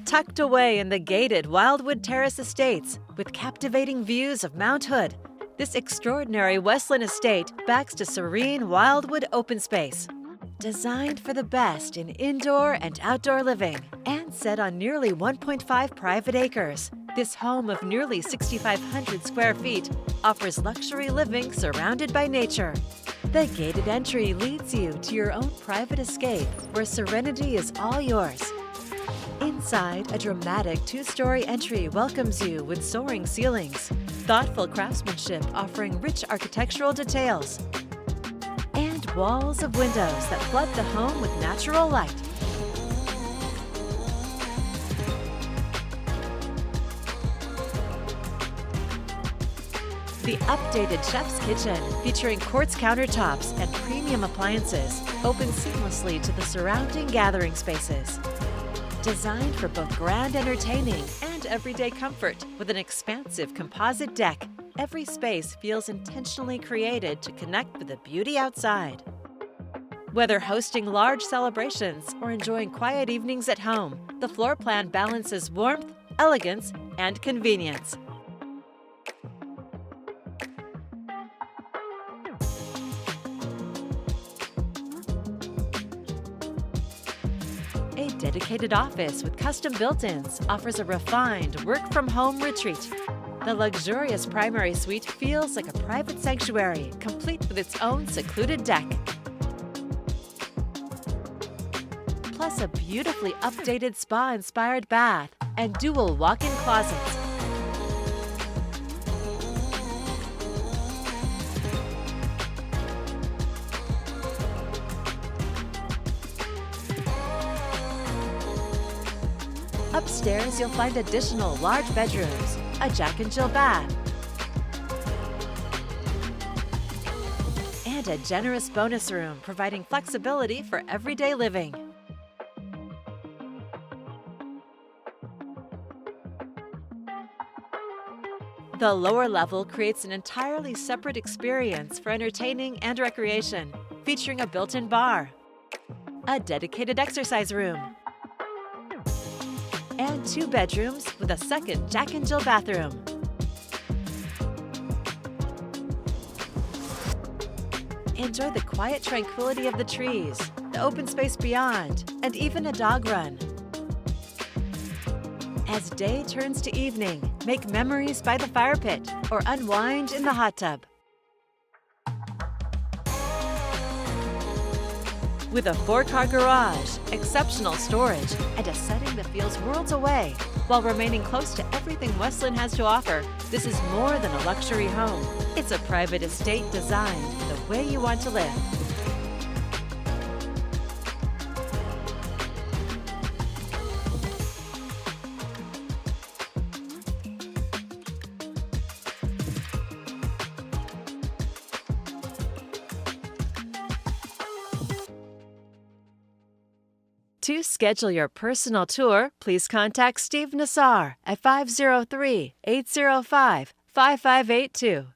Tucked away in the gated Wildwood Terrace Estates, with captivating views of Mount Hood, this extraordinary West Linn estate backs a serene wildwood open space. Designed for the best in indoor and outdoor living, and set on nearly 1.5 private acres, this home of nearly 6,500 square feet offers luxury living surrounded by nature. The gated entry leads you to your own private escape, where serenity is all yours. Inside, a dramatic two-story entry welcomes you with soaring ceilings, thoughtful craftsmanship offering rich architectural details, and walls of windows that flood the home with natural light. The updated chef's kitchen, featuring quartz countertops and premium appliances, opens seamlessly to the surrounding gathering spaces. Designed for both grand entertaining and everyday comfort, with an expansive composite deck, every space feels intentionally created to connect with the beauty outside. Whether hosting large celebrations or enjoying quiet evenings at home, the floor plan balances warmth, elegance, and convenience. A dedicated office with custom built-ins offers a refined work-from-home retreat. The luxurious primary suite feels like a private sanctuary, complete with its own secluded deck. Plus a beautifully updated spa-inspired bath and dual walk-in closets. Upstairs, you'll find additional large bedrooms, a Jack and Jill bath, and a generous bonus room providing flexibility for everyday living. The lower level creates an entirely separate experience for entertaining and recreation, featuring a built-in bar, a dedicated exercise room, and 2 bedrooms with a second Jack and Jill bathroom. Enjoy the quiet tranquility of the trees, the open space beyond, and even a dog run. As day turns to evening, make memories by the fire pit or unwind in the hot tub. With a 4-car garage, exceptional storage, and a setting that feels worlds away, while remaining close to everything West Linn has to offer, this is more than a luxury home. It's a private estate designed the way you want to live. To schedule your personal tour, please contact Steve Nassar at 503-805-5582.